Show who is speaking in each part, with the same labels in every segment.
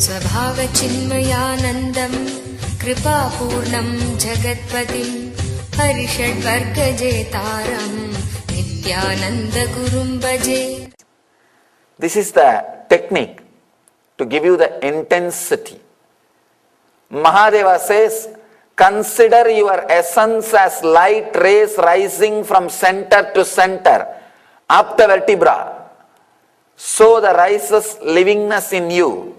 Speaker 1: स्वभावचिन्मयानन्दं कृपापूर्णं जगत्पतिं हरिषड्वर्गजेतारं नित्यानन्दगुरुं भजे.
Speaker 2: This is the technique to give you the intensity. Mahadeva says, consider your essence as light rays rising from center to center, up the vertebra. So the rises livingness in you.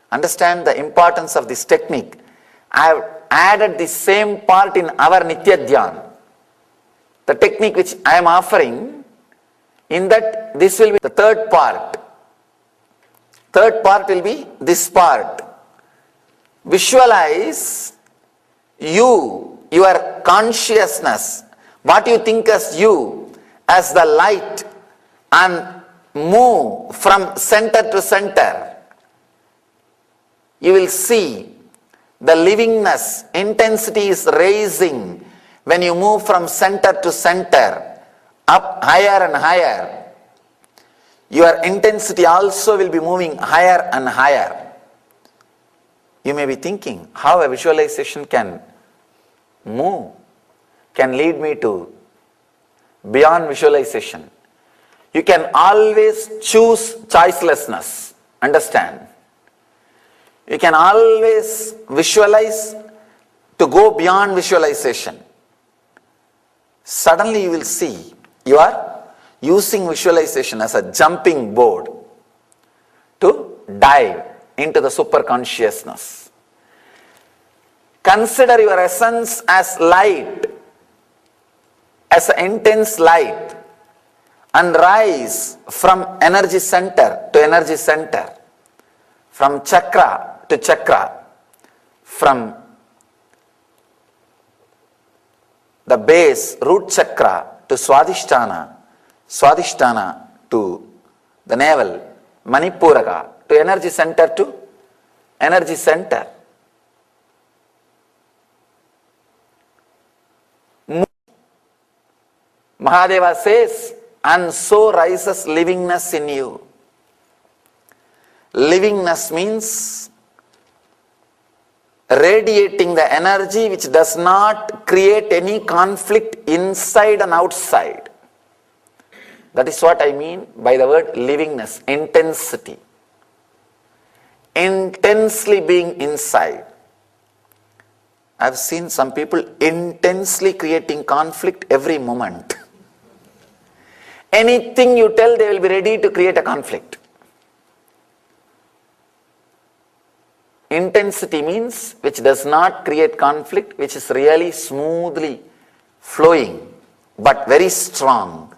Speaker 2: Understand the importance of this technique. I have added the same part in our Nitya Dhyan. The technique which I am offering, in that this will be the third part. Third part will be this part. Visualize you, your consciousness, what you think as you, as the light, and move from center to center. You will see the livingness, intensity is raising when you move from center to center, up higher and higher. Your intensity also will be moving higher and higher. You may be thinking how a visualization can move, can lead me to beyond visualization. You can always choose choicelessness. Understand? You can always visualize to go beyond visualization. Suddenly you will see you are using visualization as a jumping board to dive into the superconsciousness. Consider your essence as light, as an intense light, and rise from energy center to energy center, from chakra to chakra, from the base, root chakra, to Swadhisthana, Swadhisthana to the navel, Manipuraka, to energy center to energy center. Mahadeva says, and so rises livingness in you. Livingness means radiating the energy which does not create any conflict inside and outside. That is what I mean by the word livingness, intensity. Intensely being inside. I have seen some people intensely creating conflict every moment. Anything you tell, they will be ready to create a conflict. Intensity means which does not create conflict, which is really smoothly flowing, but very strong.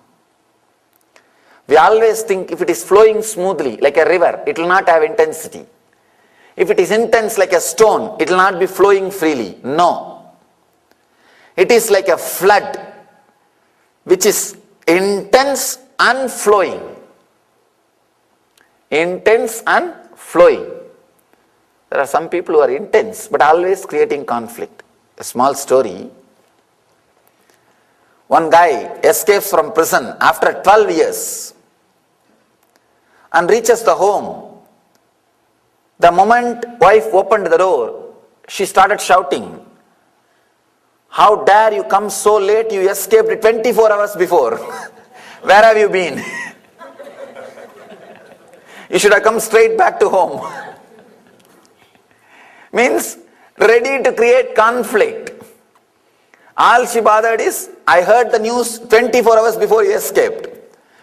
Speaker 2: We always think if it is flowing smoothly like a river, it will not have intensity. If it is intense like a stone, it will not be flowing freely. No. It is like a flood which is intense and flowing. Intense and flowing. There are some people who are intense but always creating conflict. A small story. One guy escapes from prison after 12 years and reaches the home. The moment wife opened the door, she started shouting, "How dare you come so late? You escaped 24 hours before. Where have you been? You should have come straight back to home." Means ready to create conflict. All she bothered is, I heard the news 24 hours before you escaped.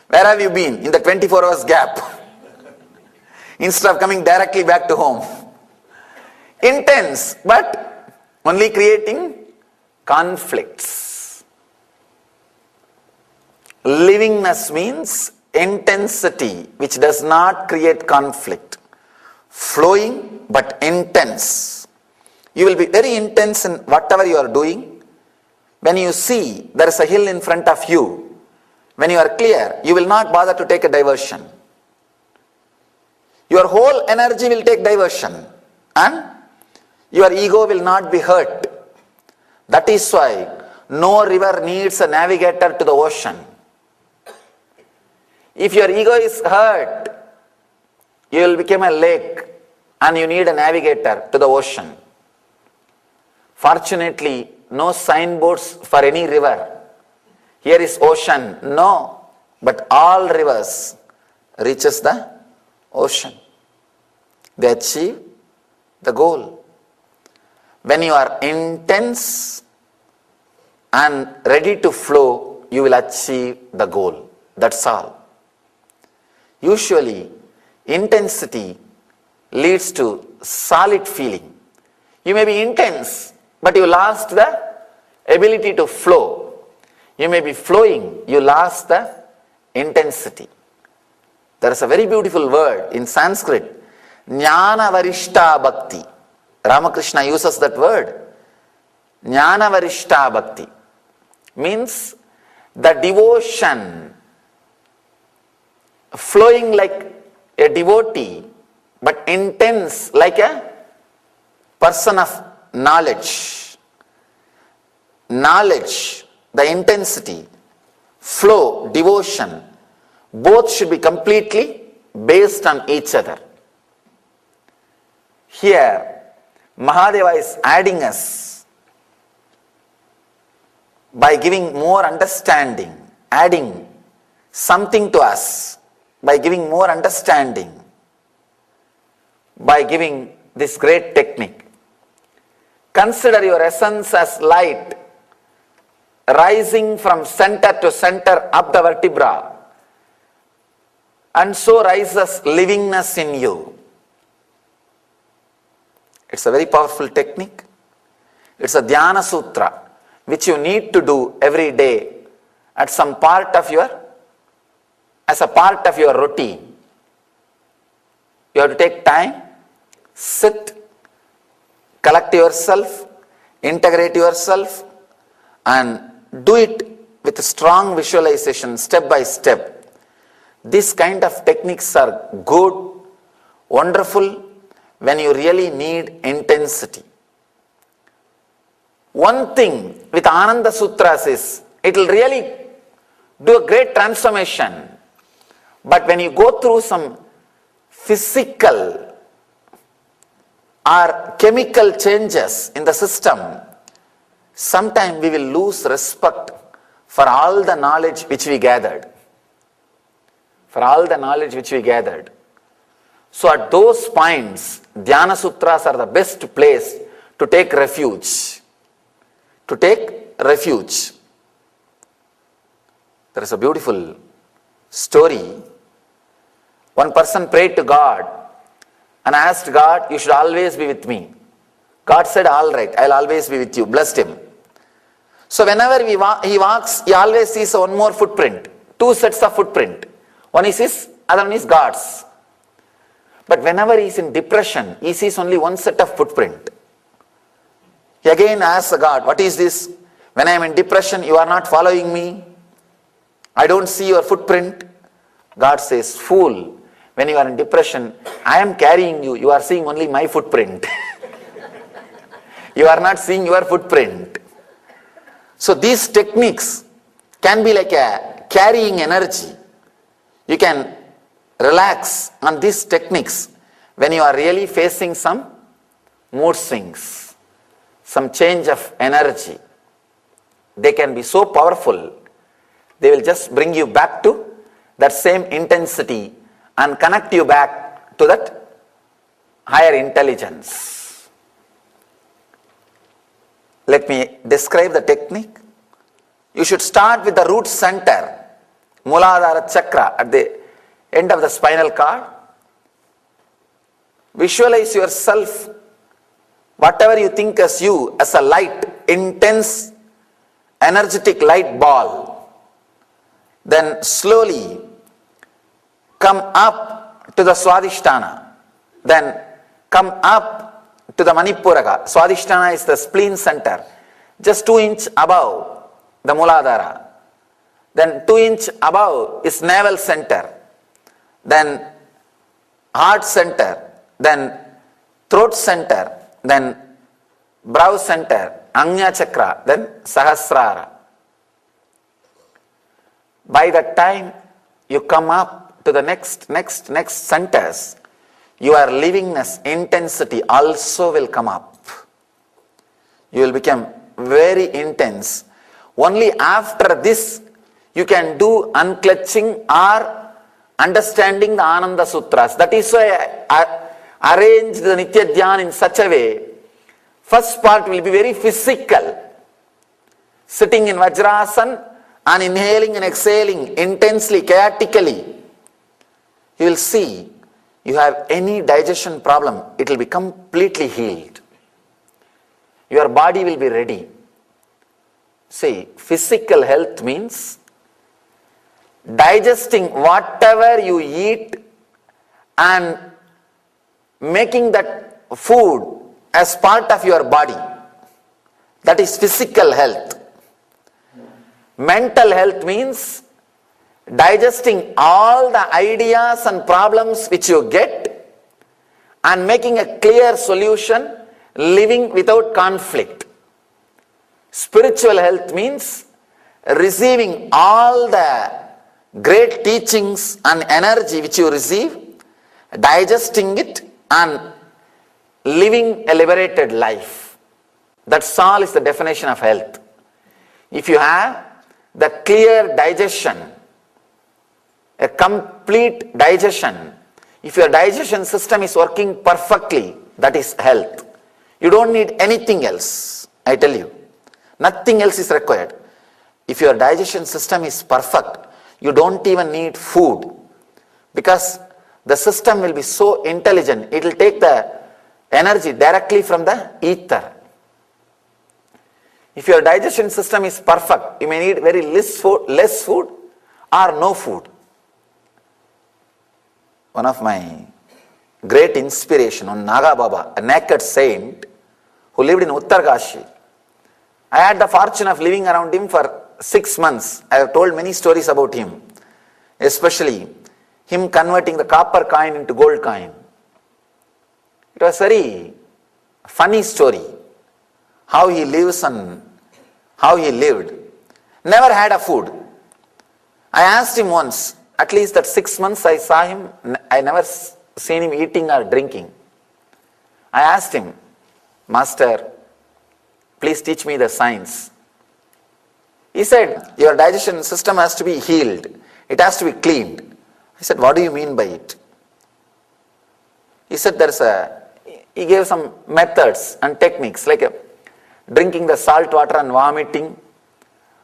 Speaker 2: Where have you been in the 24 hours gap? Instead of coming directly back to home. Intense, but only creating conflicts. Livingness means intensity which does not create conflict. Flowing but intense. You will be very intense in whatever you are doing. When you see there is a hill in front of you, when you are clear, you will not bother to take a diversion. Your whole energy will take diversion and your ego will not be hurt. That is why no river needs a navigator to the ocean. If your ego is hurt, You will become a lake and you need a navigator to the ocean. Fortunately, no signboards for any river. Here is ocean. No, but all rivers reaches the ocean. They achieve the goal. When you are intense and ready to flow, you will achieve the goal. That's all. Usually, intensity leads to solid feeling. You may be intense, but you lost the ability to flow. You may be flowing, you lost the intensity. There is a very beautiful word in Sanskrit, Jnana Varishta Bhakti. Ramakrishna uses that word. Jnana Varishta Bhakti means the devotion flowing like a devotee, but intense like a person of knowledge. Knowledge, the intensity, flow, devotion, both should be completely based on each other. Here, Mahadeva is adding us by giving more understanding, adding something to us, by giving more understanding, by giving this great technique. Consider your essence as light rising from center to center up the vertebra, and so rises livingness in you. It's a very powerful technique. It's a Dhyana Sutra which you need to do every day at some part of your, as a part of your routine. You have to take time, sit, collect yourself, integrate yourself, and do it with strong visualization, step by step. These kind of techniques are good, wonderful, when you really need intensity. One thing with Ananda Sutras is, it will really do a great transformation. But when you go through some physical or chemical changes in the system, sometimes we will lose respect for all the knowledge which we gathered. For all the knowledge which we gathered. So at those points, Dhyana Sutras are the best place to take refuge. To take refuge. There is a beautiful story. One person prayed to God and asked God, you should always be with me. God said, all right, I'll always be with you. Blessed him. So whenever he walks, he always sees one more footprint. Two sets of footprint. One is his, other one is God's. But whenever he is in depression, he sees only one set of footprint. He again asks God, what is this? When I am in depression, you are not following me. I don't see your footprint. God says, fool, when you are in depression, I am carrying you. You are seeing only my footprint. You are not seeing your footprint. So these techniques can be like a carrying energy. You can relax on these techniques when you are really facing some mood swings, some change of energy. They can be so powerful, they will just bring you back to that same intensity and connect you back to that higher intelligence. Let me describe the technique. You should start with the root center, Muladhara Chakra, at the end of the spinal cord. Visualize yourself, whatever you think as you, as a light, intense, energetic light ball. Then slowly come up to the Swadhisthana. Then come up to the Manipuraga. Swadhisthana is the spleen center, just 2 inches above the Muladhara. Then 2 inches above is navel center. Then heart center, then throat center, then brow center, Agnya Chakra, then Sahasrara. By the time you come up to the next centers, your livingness intensity also will come up. You will become very intense. Only after this you can do unclutching or understanding the Ananda Sutras. That is why I arranged the Nitya Dhyan in such a way. First part will be very physical. Sitting in Vajrasan and inhaling and exhaling intensely, chaotically. You will see you have any digestion problem, it will be completely healed. Your body will be ready. See, physical health means digesting whatever you eat and making that food as part of your body. That is physical health. Mental health means digesting all the ideas and problems which you get and making a clear solution, living without conflict. Spiritual health means receiving all the great teachings and energy which you receive, digesting it and living a liberated life. That's all is the definition of health. If you have the clear digestion, a complete digestion, if your digestion system is working perfectly, that is health. You don't need anything else, I tell you. Nothing else is required. If your digestion system is perfect, you don't even need food, because the system will be so intelligent, it will take the energy directly from the ether. If your digestion system is perfect, you may need very less food or no food. One of my great inspiration, on Naga Baba, a naked saint who lived in Uttarkashi. I had the fortune of living around him for 6 months. I have told many stories about him, especially him converting the copper coin into gold coin. It was very funny story, how he lives and how he lived. Never had a food. I asked him once, at least that 6 months I saw him, I never seen him eating or drinking. I asked him, Master, please teach me the science. He said, your digestion system has to be healed. It has to be cleaned. I said, what do you mean by it? He said, he gave some methods and techniques, like drinking the salt water and vomiting,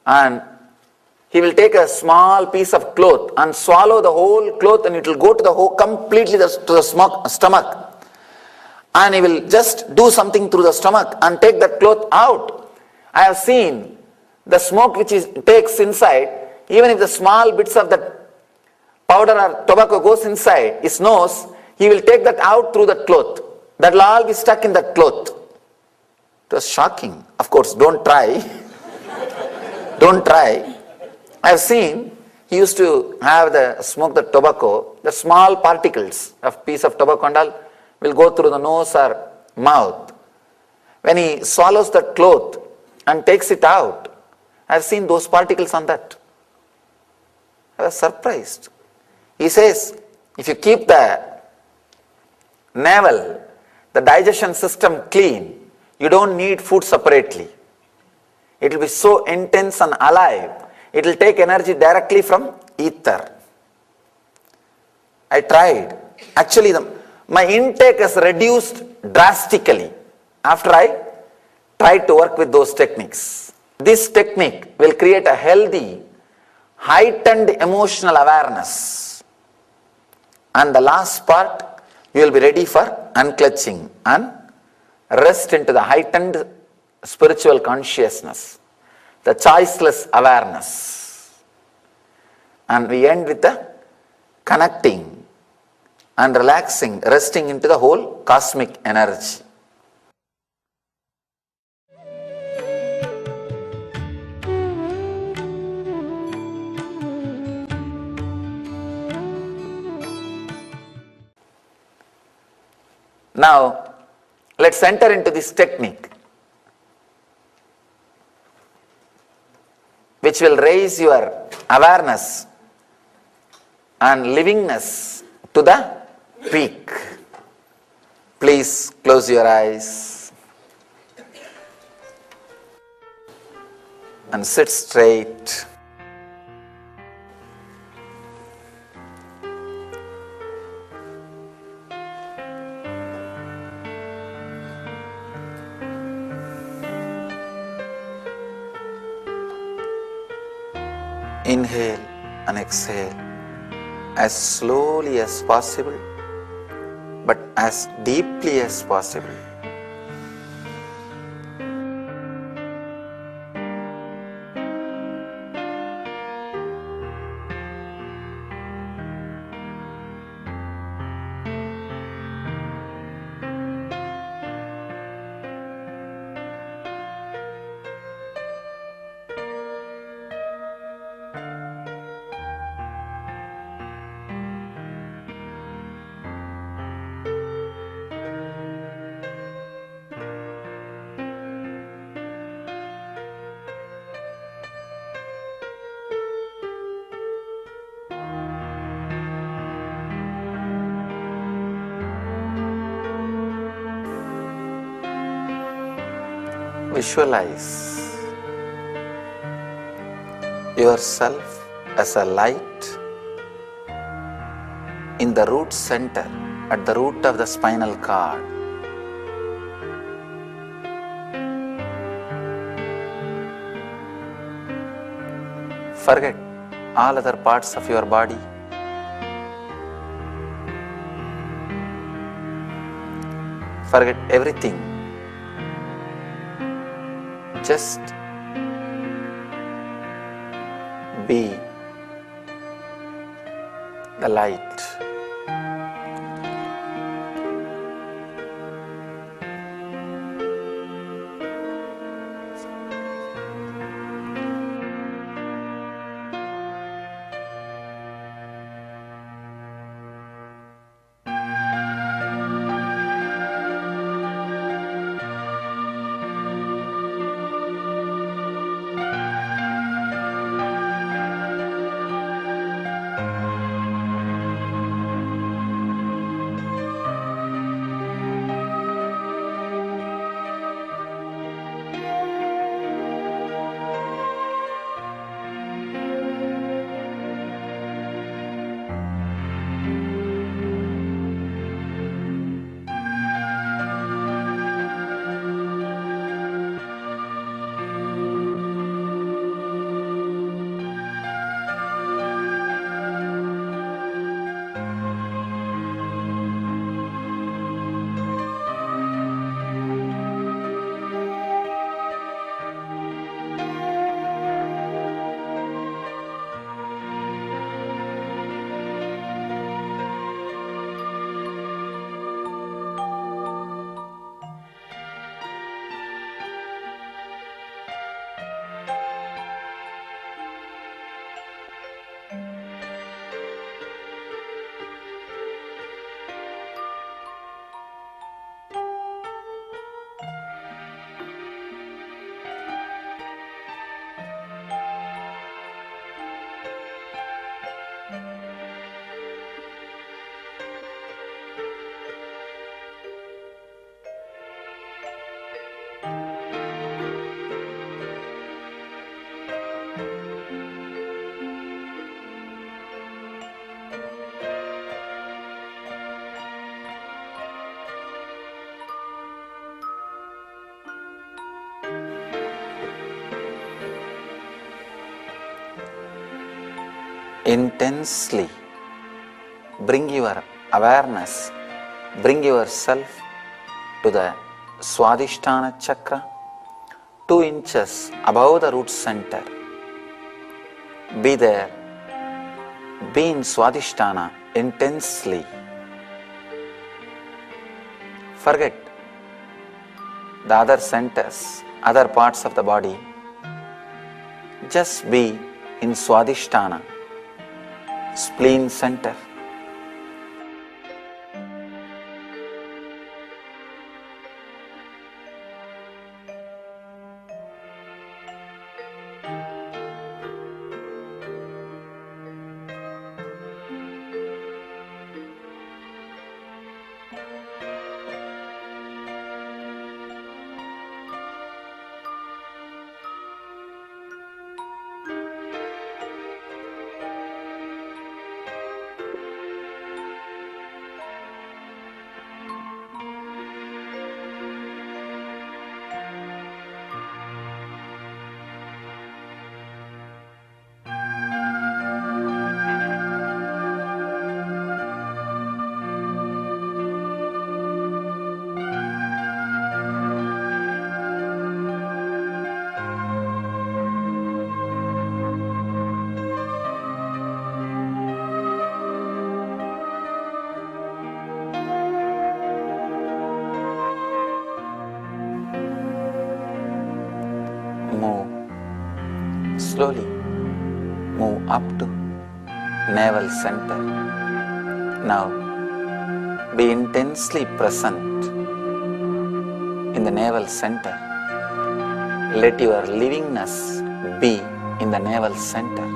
Speaker 2: and he will take a small piece of cloth and swallow the whole cloth, and it will go to the whole, completely to the stomach. And he will just do something through the stomach and take that cloth out. I have seen the smoke which he takes inside, even if the small bits of that powder or tobacco goes inside his nose, he will take that out through the cloth. That will all be stuck in that cloth. It was shocking. Of course, don't try. Don't try. I have seen he used to have smoke the tobacco, the small particles of piece of tobacco and all will go through the nose or mouth. When he swallows the cloth and takes it out, I have seen those particles on that. I was surprised. He says, if you keep the navel, the digestion system clean, you don't need food separately. It will be so intense and alive. It will take energy directly from ether. I tried. Actually, my intake has reduced drastically after I tried to work with those techniques. This technique will create a healthy, heightened emotional awareness. And the last part, you will be ready for unclutching and rest into the heightened spiritual consciousness, the choiceless awareness. And we end with the connecting and relaxing, resting into the whole cosmic energy. Now, let's enter into this technique, which will raise your awareness and livingness to the peak. Please close your eyes and sit straight. Inhale and exhale as slowly as possible, but as deeply as possible. Visualize yourself as a light in the root center, at the root of the spinal cord. Forget all other parts of your body. Forget everything. Just be the light. Intensely bring your awareness, bring yourself to the Swadhisthana chakra, 2 inches above the root center. Be there, be in Swadhisthana intensely. Forget the other centers, other parts of the body. Just be in Swadhisthana, spleen center. slowly move up to navel center. Now be intensely present in the navel center. Let your livingness be in the navel center.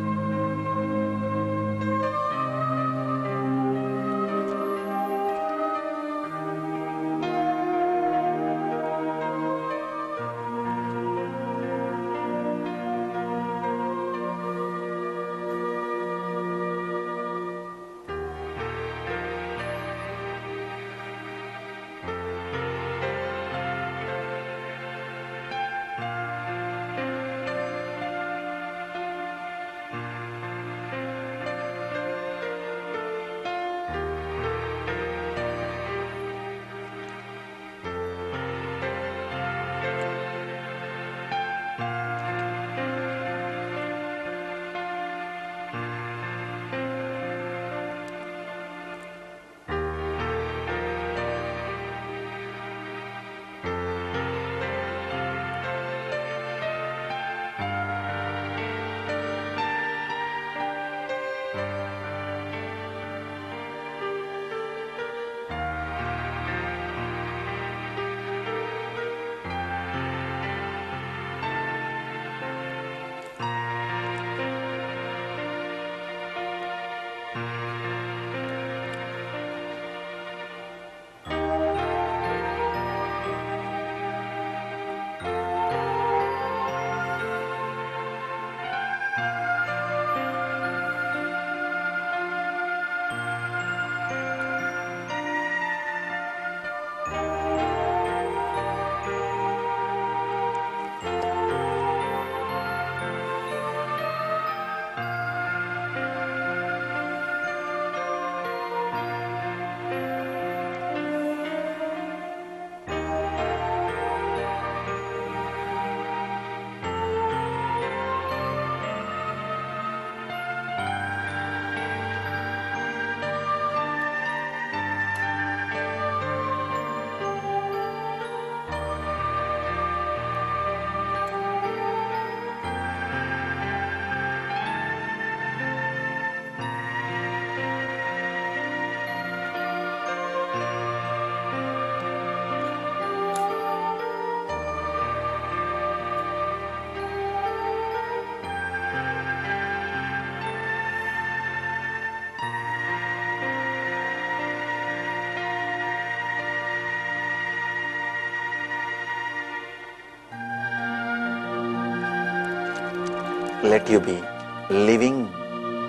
Speaker 2: Let you be living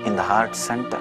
Speaker 2: in the heart center.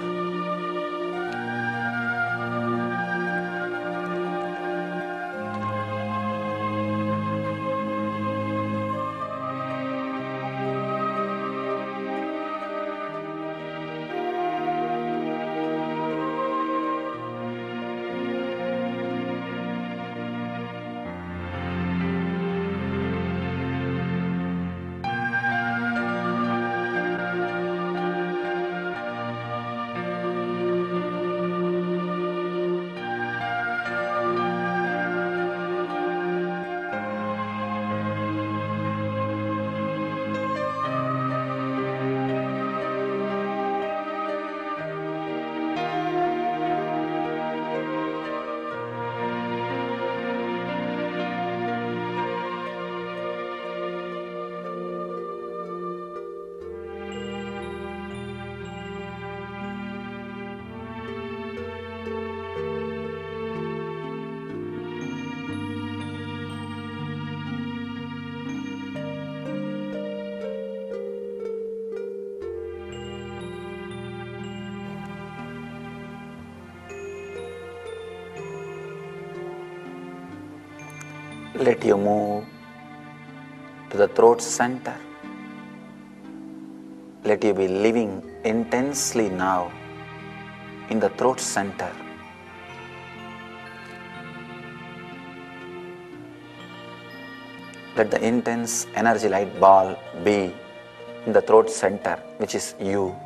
Speaker 2: Let you move to the throat center. Let you be living intensely now in the throat center. Let the intense energy light ball be in the throat center, which is you.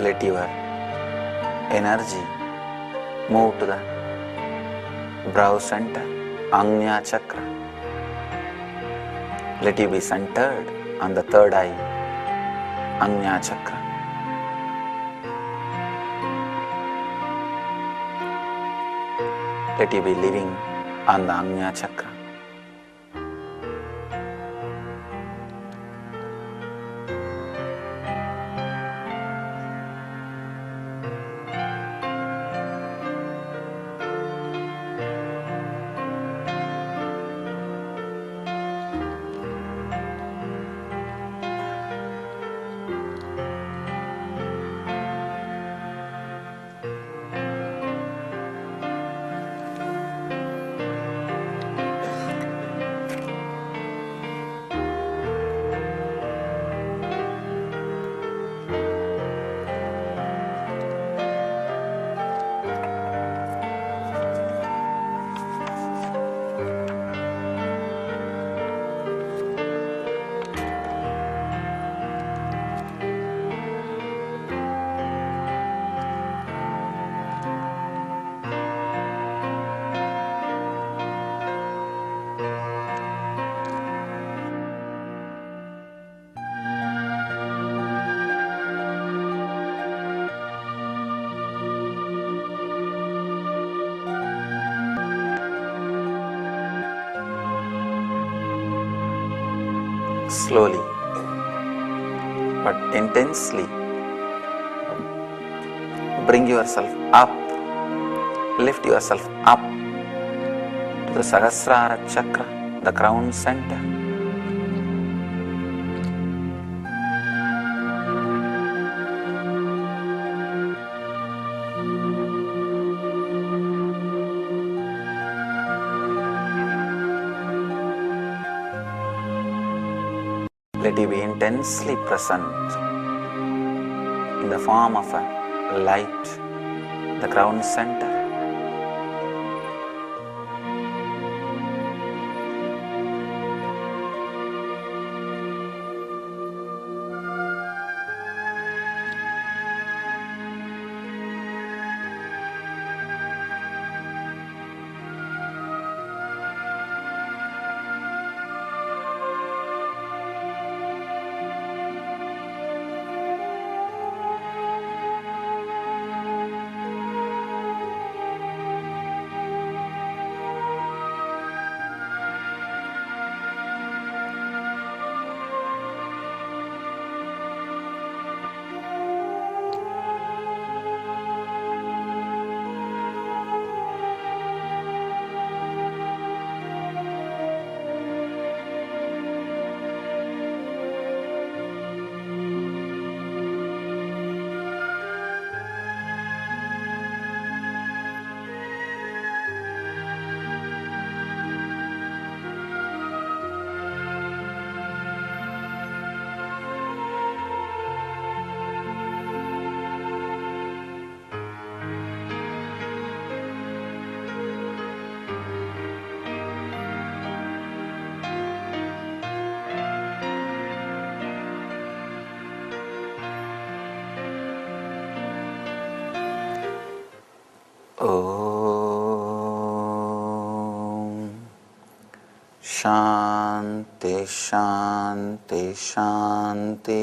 Speaker 2: Let your energy move to the brow center, Agnya chakra. Let you be centered on the third eye, Agnya chakra. Let you be living on the Agnya chakra. Slowly but intensely bring yourself up, lift yourself up to the Sahasrara chakra, the crown center. Let you be intensely present in the form of a light, the crown center. Om Shanti Shanti Shanti.